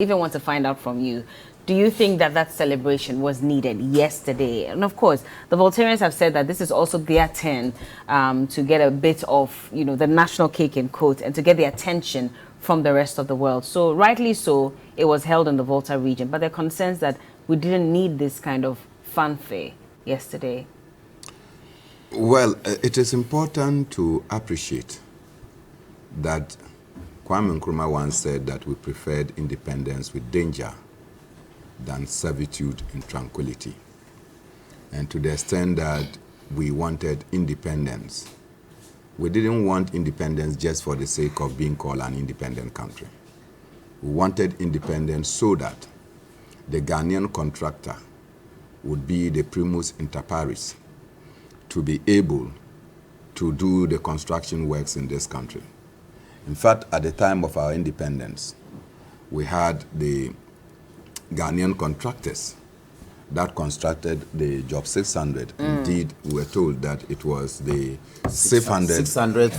even want to find out from you, do you think that that celebration was needed yesterday? And of course, the Voltarians have said that this is also their turn to get a bit of, the national cake in quote, and to get the attention from the rest of the world. So rightly so, it was held in the Volta region, but there are concerns that we didn't need this kind of fanfare yesterday. Well, it is important to appreciate that Kwame Nkrumah once said that we preferred independence with danger than servitude in tranquility. And to the extent that we wanted independence, we didn't want independence just for the sake of being called an independent country. We wanted independence so that the Ghanaian contractor would be the primus inter pares to be able to do the construction works in this country. In fact, at the time of our independence, we had the Ghanaian contractors that constructed the Job 600. Indeed, we were told that it was the 600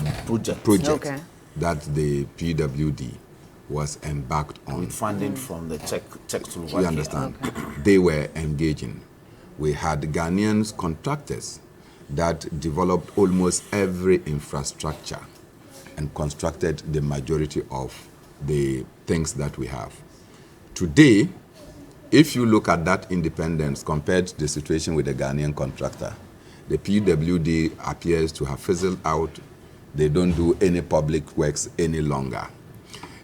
project that the PWD was embarked on. With funding from the Czechoslovakia. You understand? They were engaging. We had Ghanaian contractors that developed almost every infrastructure and constructed the majority of the things that we have. Today, if you look at that independence compared to the situation with the Ghanaian contractor, the PWD appears to have fizzled out. They don't do any public works any longer.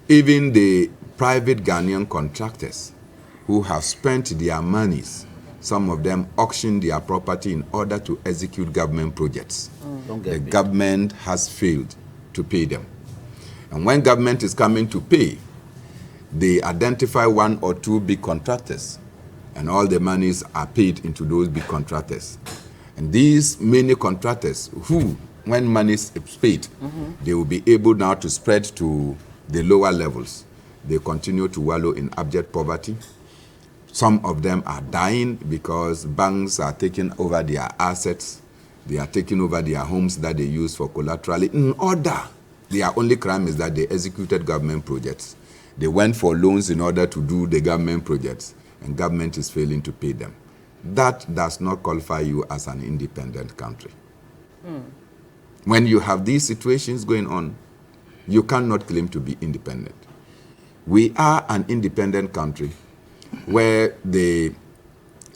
Even the private Ghanaian contractors who have spent their monies, some of them auctioned their property in order to execute government projects. The government has failed to pay them. And when government is coming to pay, they identify one or two big contractors, and all the monies are paid into those big contractors. And these many contractors who, when money is paid, they will be able now to spread to the lower levels. They continue to wallow in abject poverty. Some of them are dying because banks are taking over their assets. They are taking over their homes that they use for collateral. In order, their only crime is that they executed government projects. They went for loans in order to do the government projects, and government is failing to pay them. That does not qualify you as an independent country. When you have these situations going on, you cannot claim to be independent. We are an independent country where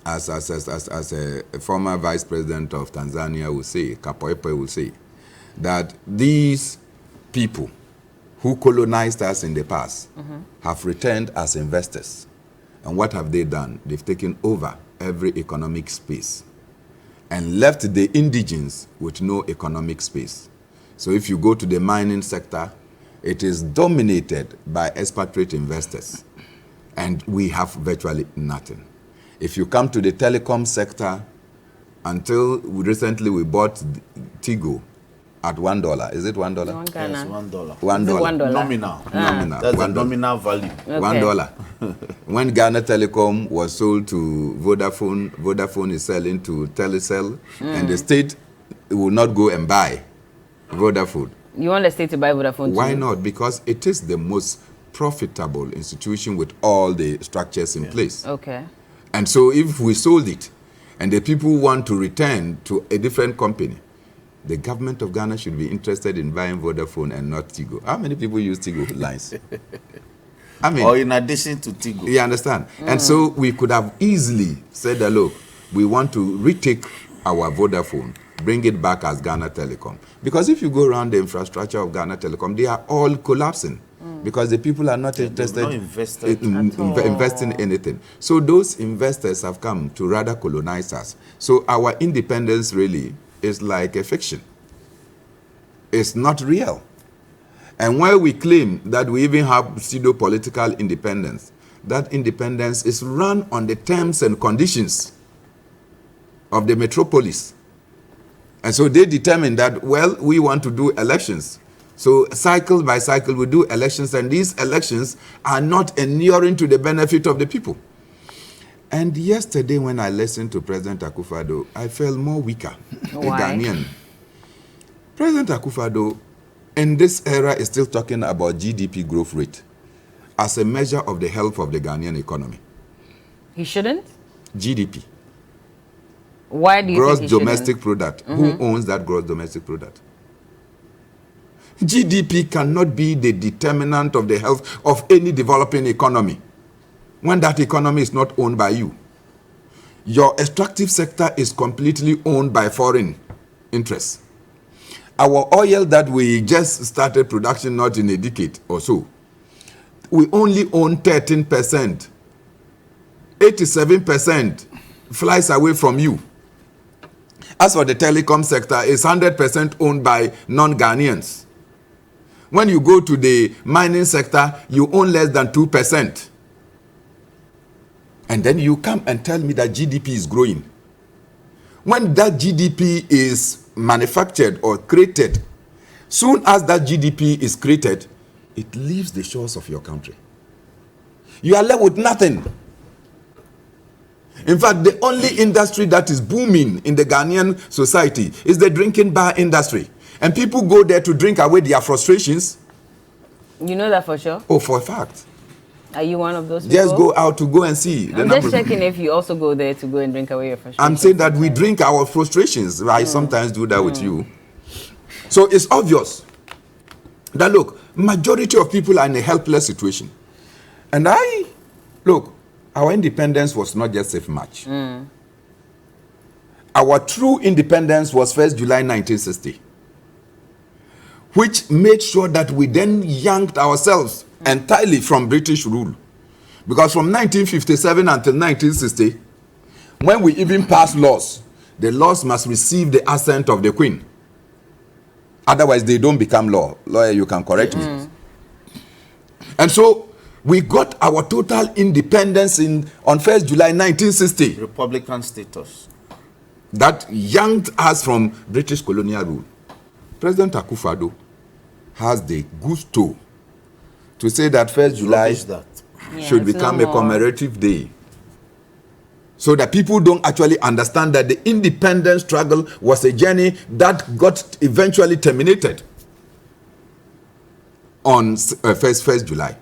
as a former vice president of Tanzania will say, Kapoepe will say, that these people who colonized us in the past have returned as investors. And what have they done? They've taken over every economic space and left the indigenes with no economic space. So if you go to the mining sector, it is dominated by expatriate investors, and we have virtually nothing. If you come to the telecom sector, until recently we bought Tigo at $1. Is it $1? Yes, $1. $1. Nominal. Nominal. That's the nominal value. $1. When Ghana Telecom was sold to Vodafone, Vodafone is selling to Telecel, and the state will not go and buy Vodafone. You want the state to buy Vodafone? Why not? Because it is the most profitable institution with all the structures in place. Okay. And so if we sold it and the people want to return to a different company, the government of Ghana should be interested in buying Vodafone and not Tigo. How many people use Tigo lines? I mean, or in addition to Tigo. You understand? And so we could have easily said, look, we want to retake our Vodafone, bring it back as Ghana Telecom. Because if you go around the infrastructure of Ghana Telecom, they are all collapsing because the people are not interested in investing in anything. So those investors have come to rather colonize us. So our independence really is like a fiction. It's not real. And while we claim that we even have pseudo-political independence, that independence is run on the terms and conditions of the metropolis. And so they determine that, well, we want to do elections. So cycle by cycle we do elections, and these elections are not inuring to the benefit of the people. And yesterday when I listened to President Akufo-Addo, I felt more weaker. Why? A Ghanaian. President Akufo-Addo in this era is still talking about GDP growth rate. as a measure of the health of the Ghanaian economy. He shouldn't? GDP. Why do you Gross think he domestic product. Who owns that gross domestic product? GDP cannot be the determinant of the health of any developing economy when that economy is not owned by you. Your extractive sector is completely owned by foreign interests. Our oil that we just started production not in a decade or so, we only own 13%. 87% flies away from you. As for the telecom sector, it's 100% owned by non-Ghanaians. When you go to the mining sector, you own less than 2%. And then you come and tell me that GDP is growing. When that GDP is manufactured or created, soon as that GDP is created, it leaves the shores of your country. You are left with nothing. In fact, the only industry that is booming in the Ghanaian society is the drinking bar industry. And people go there to drink away their frustrations. You know that for sure? Oh, for a fact. Are you one of those people? Just go out to go and see. I'm just checking if you also go there to go and drink away your frustrations. I'm saying that we drink our frustrations. I sometimes do that with you. So it's obvious that, look, majority of people are in a helpless situation. And look, our independence was not just safe march. Our true independence was 1st July 1960, which made sure that we then yanked ourselves entirely from British rule. Because from 1957 until 1960, when we even passed laws, the laws must receive the assent of the Queen. Otherwise, they don't become law. Lawyer, you can correct me. And so, we got our total independence on 1st July 1960. Republican status. That yanked us from British colonial rule. President Akufo-Addo has the gusto to say that 1st July should become a commemorative day. So that people don't actually understand that the independence struggle was a journey that got eventually terminated on 1st July.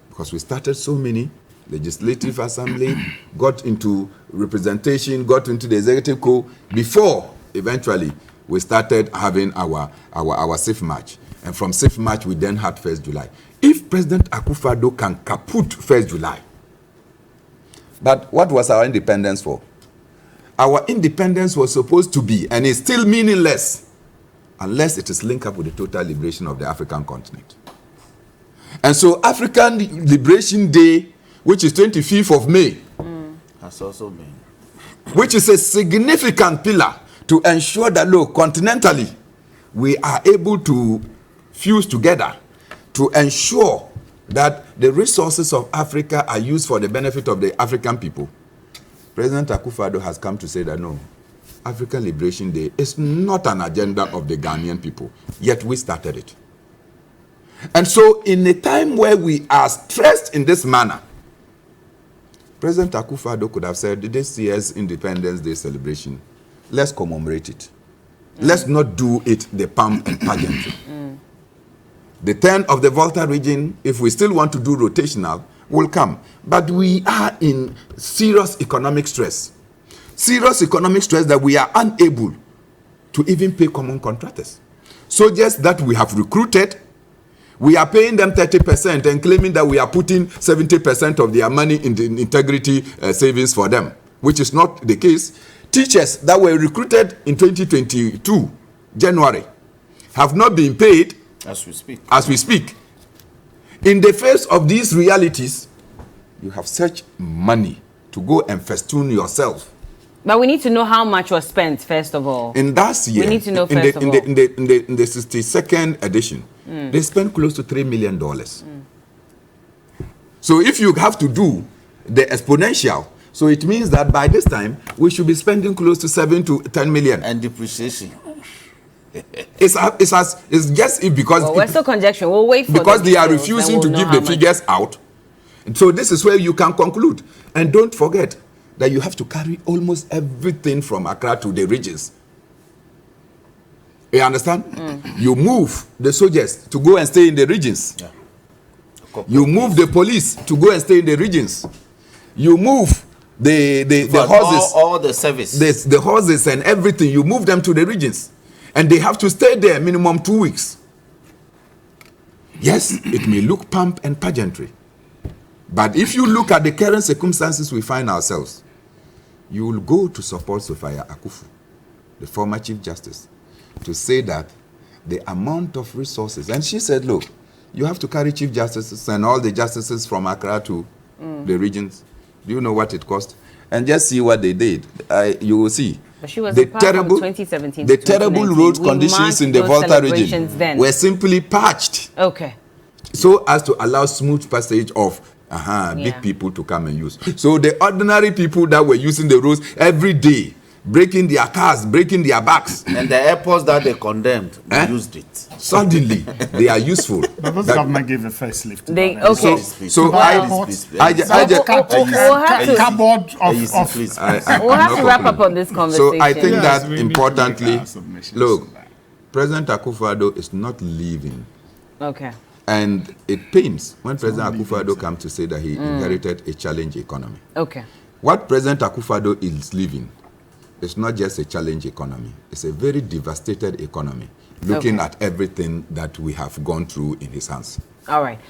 Because we started so many, legislative assembly, got into representation, got into the executive co, before eventually we started having our safe march. And from safe march, we then had 1st July. If President Akufo-Addo can kaput 1st July, but what was our independence for? Our independence was supposed to be, and is still meaningless, unless it is linked up with the total liberation of the African continent. And so African Liberation Day, which is 25th of May, has also been, which is a significant pillar to ensure that, look, continentally, we are able to fuse together to ensure that the resources of Africa are used for the benefit of the African people. President Akufo-Addo has come to say that no, African Liberation Day is not an agenda of the Ghanaian people, yet we started it. And so in a time where we are stressed in this manner, President Akufo-Addo could have said, this year's Independence Day celebration, let's commemorate it. Let's not do it the pomp and pageantry. The turn of the Volta region, if we still want to do rotational, will come. But we are in serious economic stress. Serious economic stress that we are unable to even pay common contractors. Soldiers that we have recruited, we are paying them 30% and claiming that we are putting 70% of their money in the integrity savings for them, which is not the case. Teachers that were recruited in 2022, January, have not been paid as we speak. In the face of these realities, you have such money to go and festoon yourself. But we need to know how much was spent, first of all. In that year, we need to know in the 62nd edition, they spent close to $3 million. So if you have to do the exponential, so it means that by this time, we should be spending close to 7 to 10 million. And depreciation. It's just because we're still conjecturing. We'll wait for because they are refusing to give the figures out. And so this is where you can conclude. And don't forget that you have to carry almost everything from Accra to the regions. You understand? You move the soldiers to go and stay in the regions. Yeah. You move the police to go and stay in the regions. You move the horses, all the service, the horses and everything. You move them to the regions, and they have to stay there minimum 2 weeks. Yes, it may look pomp and pageantry, but if you look at the current circumstances we find ourselves, you will go to support Sophia Akufu, the former Chief Justice, to say that the amount of resources, and she said, look, you have to carry Chief Justices and all the justices from Accra to the regions. Do you know what it cost? And just see what they did. You will see. But she was the terrible 2017 the terrible road conditions in the Volta region were simply patched. Okay. So as to allow smooth passage of big people to come and use. So the ordinary people that were using the roads every day, breaking their cars, breaking their backs. And the airports that they condemned, used it. Suddenly, they are useful. But this government gave a facelift. So I just cardboard we'll have to wrap up on this conversation. So I think that importantly, look, President Akufo-Addo is not leaving. Okay. And it pains when President Akufo-Addo comes to say that he inherited a challenge economy. Okay. What President Akufo-Addo is leaving, it's not just a challenge economy. It's a very devastated economy, looking at everything that we have gone through in his hands. All right.